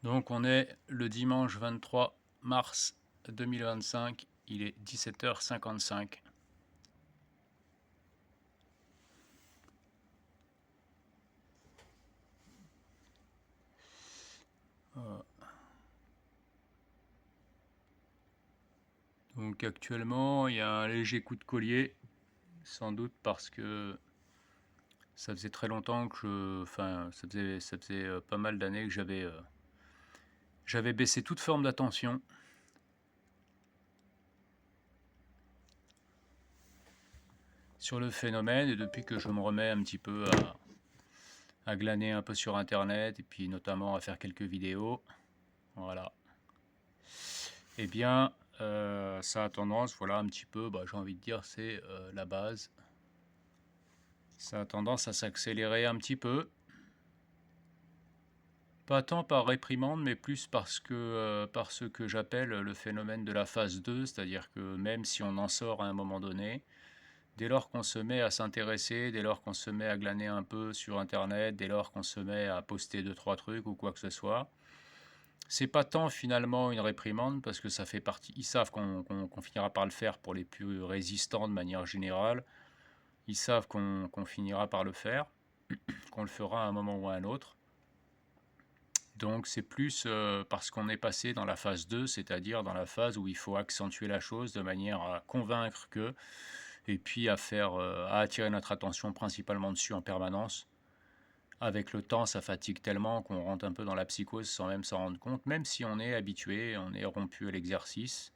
Donc on est le dimanche 23 mars 2025, il est 17h55. Donc actuellement il y a un léger coup de collier, sans doute parce que ça faisait très longtemps que enfin ça faisait pas mal d'années que j'avais baissé toute forme d'attention sur le phénomène, et depuis que je me remets un petit peu à glaner un peu sur internet et puis notamment à faire quelques vidéos, voilà. Eh bien, ça a tendance, voilà un petit peu, j'ai envie de dire, c'est la base. Ça a tendance à s'accélérer un petit peu. Pas tant par réprimande, mais plus par ce que j'appelle le phénomène de la phase 2, c'est-à-dire que même si on en sort à un moment donné, dès lors qu'on se met à s'intéresser, dès lors qu'on se met à glaner un peu sur Internet, dès lors qu'on se met à poster 2-3 trucs ou quoi que ce soit, c'est pas tant finalement une réprimande parce que ça fait partie. Ils savent qu'on finira par le faire pour les plus résistants de manière générale. Ils savent qu'on finira par le faire, qu'on le fera à un moment ou à un autre. Donc c'est plus parce qu'on est passé dans la phase 2, c'est-à-dire dans la phase où il faut accentuer la chose de manière à convaincre que, et puis à attirer notre attention principalement dessus en permanence. Avec le temps, ça fatigue tellement qu'on rentre un peu dans la psychose sans même s'en rendre compte, même si on est habitué, on est rompu à l'exercice.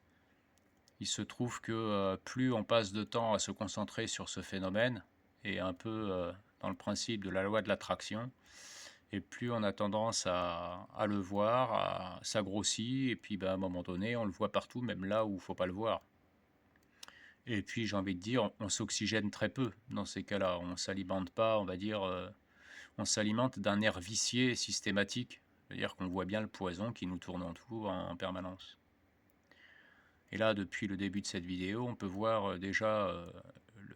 Il se trouve que plus on passe de temps à se concentrer sur ce phénomène, et un peu dans le principe de la loi de l'attraction, et plus on a tendance à le voir, ça grossit, et puis à un moment donné, on le voit partout, même là où il ne faut pas le voir. Et puis j'ai envie de dire, on s'oxygène très peu dans ces cas-là, on ne s'alimente pas, on va dire, on s'alimente d'un air vicié systématique, c'est-à-dire qu'on voit bien le poison qui nous tourne autour en permanence. Et là, depuis le début de cette vidéo, on peut voir déjà le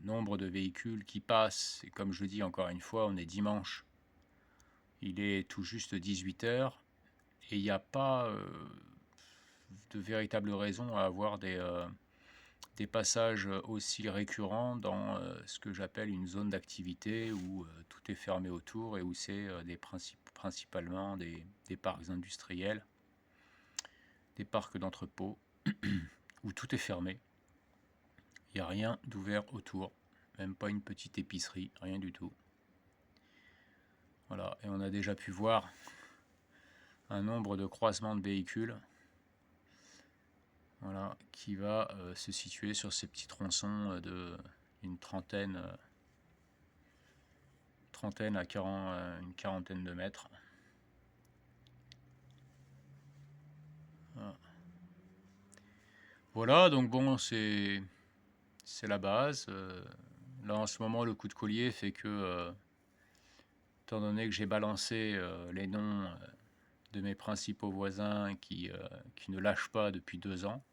nombre de véhicules qui passent, et comme je le dis encore une fois, on est dimanche, il est tout juste 18h, et il n'y a pas de véritable raison à avoir des passages aussi récurrents dans ce que j'appelle une zone d'activité où tout est fermé autour et où c'est principalement des parcs industriels, des parcs d'entrepôts, où tout est fermé. Il n'y a rien d'ouvert autour, même pas une petite épicerie, rien du tout. Voilà, et on a déjà pu voir un nombre de croisements de véhicules, voilà, qui va se situer sur ces petits tronçons d'une trentaine à une quarantaine de mètres. Voilà, donc bon, c'est la base. Là, en ce moment, le coup de collier fait que, étant donné que j'ai balancé les noms de mes principaux voisins qui ne lâchent pas depuis 2 ans,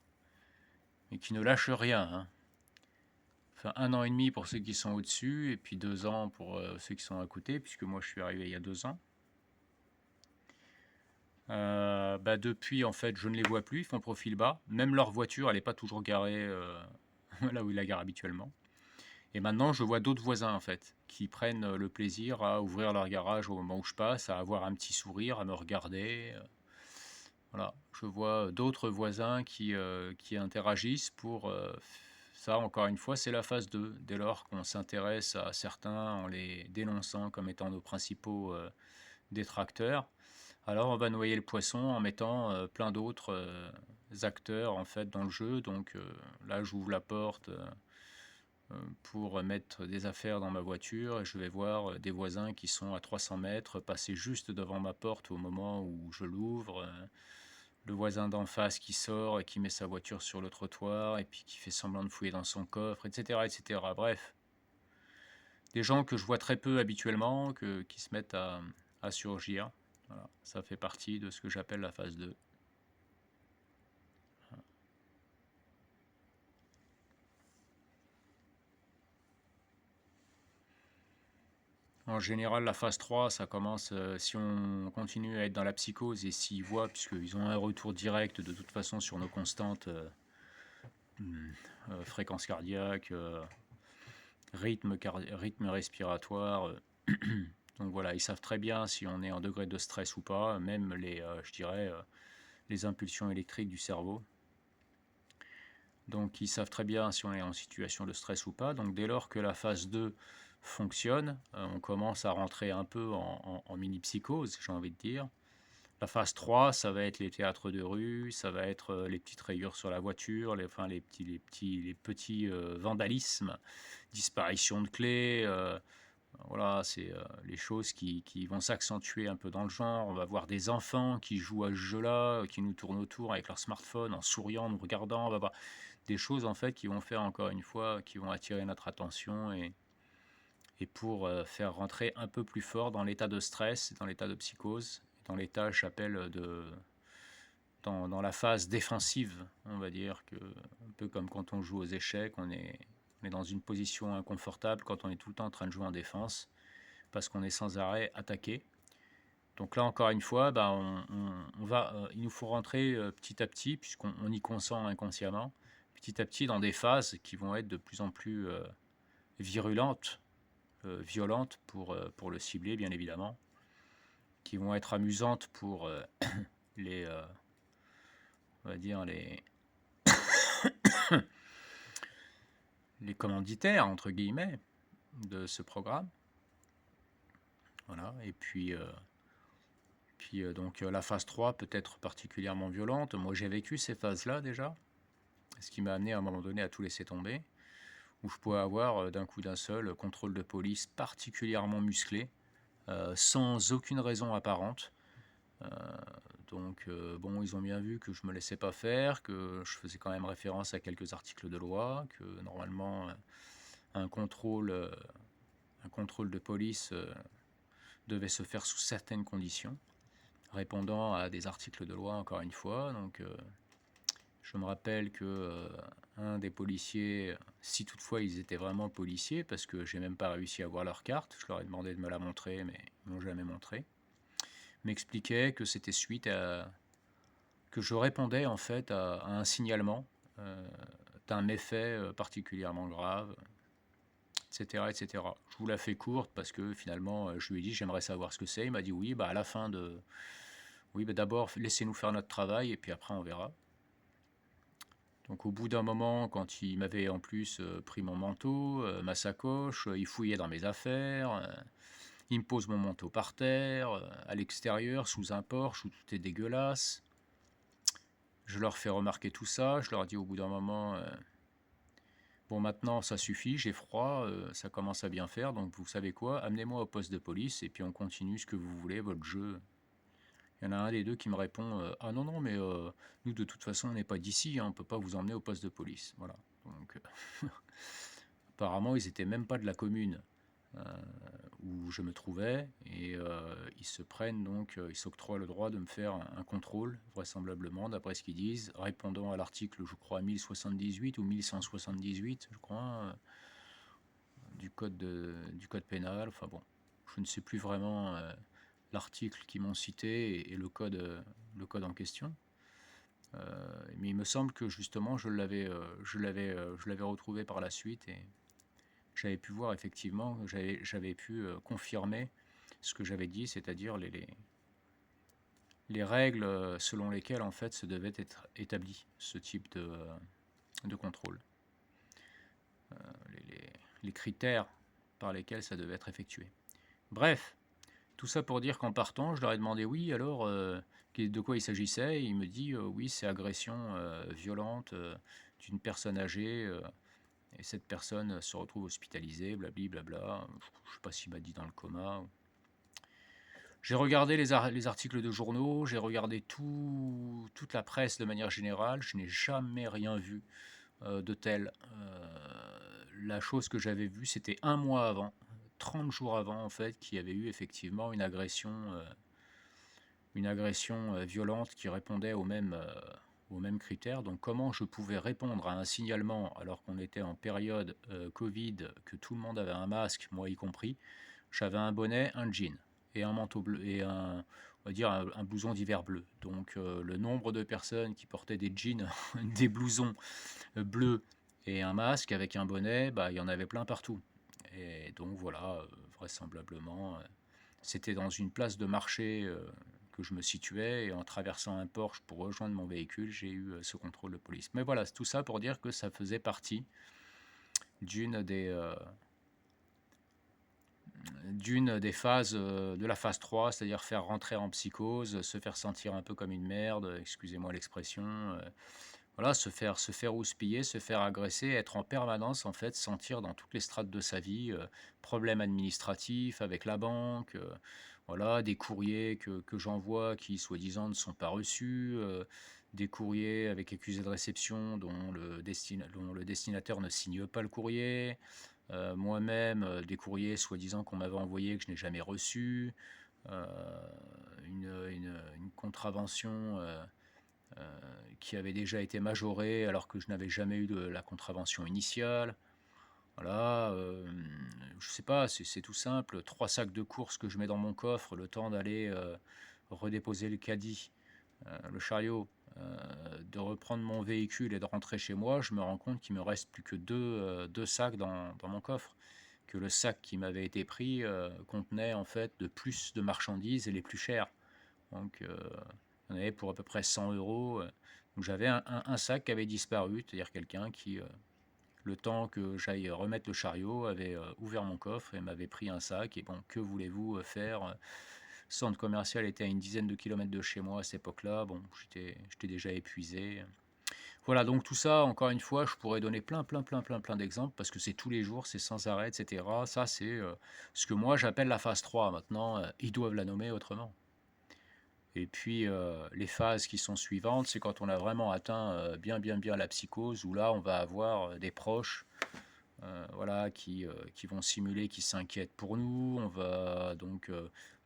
et qui ne lâchent rien, hein. Enfin, 1 an et demi pour ceux qui sont au-dessus, et puis 2 ans pour ceux qui sont à côté, puisque moi je suis arrivé il y a 2 ans. Depuis, en fait, je ne les vois plus, ils font profil bas. Même leur voiture, elle n'est pas toujours garée là où ils la garent habituellement. Et maintenant, je vois d'autres voisins, en fait, qui prennent le plaisir à ouvrir leur garage au moment où je passe, à avoir un petit sourire, à me regarder. Voilà, je vois d'autres voisins qui interagissent pour ça, encore une fois, c'est la phase 2. Dès lors qu'on s'intéresse à certains en les dénonçant comme étant nos principaux détracteurs, alors on va noyer le poisson en mettant plein d'autres acteurs en fait dans le jeu. Donc là, j'ouvre la porte pour mettre des affaires dans ma voiture et je vais voir des voisins qui sont à 300 mètres passer juste devant ma porte au moment où je l'ouvre. Le voisin d'en face qui sort et qui met sa voiture sur le trottoir et puis qui fait semblant de fouiller dans son coffre, etc. etc. Bref, des gens que je vois très peu habituellement, qui se mettent à surgir. Voilà, ça fait partie de ce que j'appelle la phase 2. En général, la phase 3, ça commence, si on continue à être dans la psychose et s'ils voient, puisqu'ils ont un retour direct de toute façon sur nos constantes, fréquence cardiaque, rythme respiratoire. Donc voilà, ils savent très bien si on est en degré de stress ou pas, même je dirais, les impulsions électriques du cerveau. Donc ils savent très bien si on est en situation de stress ou pas. Donc dès lors que la phase 2 fonctionne, on commence à rentrer un peu en mini-psychose, j'ai envie de dire. La phase 3, ça va être les théâtres de rue, ça va être les petites rayures sur la voiture, les petits vandalismes, disparition de clés. Voilà, c'est les choses qui vont s'accentuer un peu dans le genre. On va voir des enfants qui jouent à ce jeu-là, qui nous tournent autour avec leur smartphone en souriant, nous regardant. On va voir des choses en fait qui vont faire encore une fois, qui vont attirer notre attention et pour faire rentrer un peu plus fort dans l'état de stress, dans l'état de psychose, dans l'état, j'appelle, dans la phase défensive, on va dire, un peu comme quand on joue aux échecs, on est dans une position inconfortable quand on est tout le temps en train de jouer en défense, parce qu'on est sans arrêt attaqué. Donc là, encore une fois, bah, il nous faut rentrer petit à petit, puisqu'on y consent inconsciemment, petit à petit dans des phases qui vont être de plus en plus virulentes, violentes pour le cibler, bien évidemment, qui vont être amusantes pour les, on va dire, les commanditaires, entre guillemets, de ce programme. Voilà, et puis donc la phase 3 peut être particulièrement violente. Moi, j'ai vécu ces phases-là déjà, ce qui m'a amené à un moment donné à tout laisser tomber, où je pouvais avoir d'un coup d'un seul contrôle de police particulièrement musclé, sans aucune raison apparente. Donc bon, ils ont bien vu que je me laissais pas faire, que je faisais quand même référence à quelques articles de loi, que normalement un contrôle de police devait se faire sous certaines conditions, répondant à des articles de loi encore une fois. Donc je me rappelle que un des policiers, si toutefois ils étaient vraiment policiers, parce que j'ai même pas réussi à voir leur carte, je leur ai demandé de me la montrer, mais ils m'ont jamais montré, m'expliquait que c'était suite à que je répondais en fait à un signalement d'un méfait particulièrement grave, etc., etc. Je vous la fais courte parce que finalement je lui ai dit j'aimerais savoir ce que c'est. Il m'a dit oui, bah à la fin de, oui, bah d'abord laissez-nous faire notre travail et puis après on verra. Donc au bout d'un moment, quand il m'avait en plus pris mon manteau, ma sacoche, il fouillait dans mes affaires, il me pose mon manteau par terre, à l'extérieur, sous un porche où tout est dégueulasse. Je leur fais remarquer tout ça, je leur dis au bout d'un moment, bon maintenant ça suffit, j'ai froid, ça commence à bien faire, donc vous savez quoi, amenez-moi au poste de police et puis on continue ce que vous voulez, votre jeu. Il y en a un des deux qui me répond ah non, non, mais nous de toute façon on n'est pas d'ici, hein, on ne peut pas vous emmener au poste de police. Voilà. Donc, apparemment ils n'étaient même pas de la commune où je me trouvais et ils se prennent donc, ils s'octroient le droit de me faire un contrôle, vraisemblablement, d'après ce qu'ils disent, répondant à l'article, je crois, 1078 ou 1178, je crois, du code pénal. Enfin bon, je ne sais plus vraiment l'article qu'ils m'ont cité et le code en question. Mais il me semble que justement je l'avais retrouvé par la suite et j'avais pu voir effectivement, j'avais pu confirmer ce que j'avais dit, c'est-à-dire les règles selon lesquelles en fait se devait être établi ce type de contrôle, les critères par lesquels ça devait être effectué. Bref, tout ça pour dire qu'en partant, je leur ai demandé oui, alors de quoi il s'agissait. Il me dit oui, c'est agression violente d'une personne âgée et cette personne se retrouve hospitalisée, blabli, blabla. Je ne sais pas s'il m'a dit dans le coma. J'ai regardé les articles de journaux, j'ai regardé toute la presse de manière générale, je n'ai jamais rien vu de tel. La chose que j'avais vue, c'était un mois avant, 30 jours avant en fait, qu'il y avait eu effectivement une agression violente qui répondait aux mêmes critères. Donc comment je pouvais répondre à un signalement alors qu'on était en période Covid, que tout le monde avait un masque, moi y compris, j'avais un bonnet, un jean et un manteau bleu et on va dire un blouson d'hiver bleu. Donc le nombre de personnes qui portaient des jeans, des blousons bleus et un masque avec un bonnet, bah, il y en avait plein partout. Et donc voilà, vraisemblablement, c'était dans une place de marché que je me situais, et en traversant un porche pour rejoindre mon véhicule, j'ai eu ce contrôle de police. Mais voilà, c'est tout ça pour dire que ça faisait partie d'une des, euh, d'une des phases de la phase 3, c'est-à-dire faire rentrer en psychose, se faire sentir un peu comme une merde, excusez-moi l'expression, voilà, se faire houspiller, se faire agresser, être en permanence, en fait, sentir dans toutes les strates de sa vie, problèmes administratifs avec la banque, voilà, des courriers que j'envoie qui, soi-disant, ne sont pas reçus, des courriers avec accusé de réception dont le destinataire ne signe pas le courrier, moi-même, des courriers soi-disant qu'on m'avait envoyés que je n'ai jamais reçus, euh, une contravention qui avait déjà été majorée alors que je n'avais jamais eu de la contravention initiale. Voilà, je sais pas, c'est tout simple. 3 sacs de courses que je mets dans mon coffre, le temps d'aller redéposer le caddie, le chariot, de reprendre mon véhicule et de rentrer chez moi, je me rends compte qu'il me reste plus que deux sacs dans mon coffre. Que le sac qui m'avait été pris contenait en fait de plus de marchandises et les plus chères. Donc, il y en avait pour à peu près 100 euros. Donc, j'avais un sac qui avait disparu, c'est-à-dire quelqu'un qui, le temps que j'aille remettre le chariot, avait ouvert mon coffre et m'avait pris un sac. Et bon, que voulez-vous faire? Le centre commercial était à une dizaine de kilomètres de chez moi à cette époque-là. Bon, j'étais déjà épuisé. Voilà, donc tout ça, encore une fois, je pourrais donner plein d'exemples parce que c'est tous les jours, c'est sans arrêt, etc. Ça, c'est ce que moi j'appelle la phase 3. Maintenant, ils doivent la nommer autrement. Et puis, les phases qui sont suivantes, c'est quand on a vraiment atteint bien la psychose, où là, on va avoir des proches voilà, qui vont simuler, qui s'inquiètent pour nous. On va donc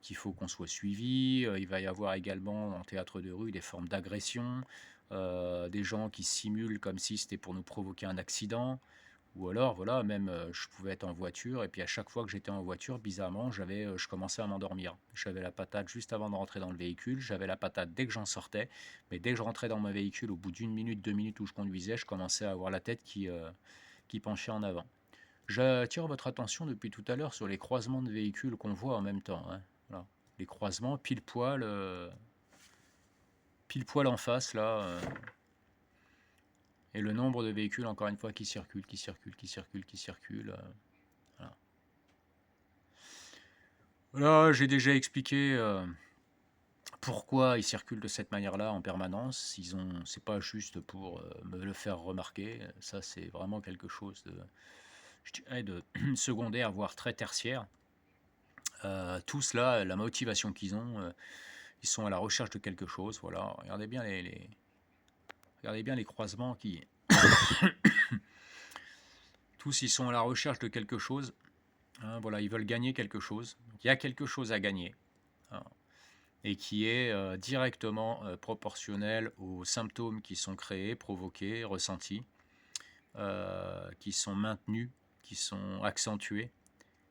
qu'il faut qu'on soit suivi. Il va y avoir également en théâtre de rue des formes d'agression, des gens qui simulent comme si c'était pour nous provoquer un accident. Ou alors, voilà, même je pouvais être en voiture, et puis à chaque fois que j'étais en voiture, bizarrement, je commençais à m'endormir. J'avais la patate juste avant de rentrer dans le véhicule, j'avais la patate dès que j'en sortais, mais dès que je rentrais dans mon véhicule, au bout d'une minute, 2 minutes où je conduisais, je commençais à avoir la tête qui penchait en avant. J'attire votre attention depuis tout à l'heure sur les croisements de véhicules qu'on voit en même temps, hein. Voilà. Les croisements pile poil en face, là. Et le nombre de véhicules, encore une fois, qui circulent. Voilà. Voilà, j'ai déjà expliqué pourquoi ils circulent de cette manière-là en permanence. C'est pas juste pour me le faire remarquer. Ça, c'est vraiment quelque chose je dirais, de secondaire, voire très tertiaire. Tous là, la motivation qu'ils ont, ils sont à la recherche de quelque chose. Voilà, regardez bien les croisements qui. Tous, ils sont à la recherche de quelque chose. Hein, voilà, ils veulent gagner quelque chose. Il y a quelque chose à gagner. Hein, et qui est directement proportionnel aux symptômes qui sont créés, provoqués, ressentis, qui sont maintenus, qui sont accentués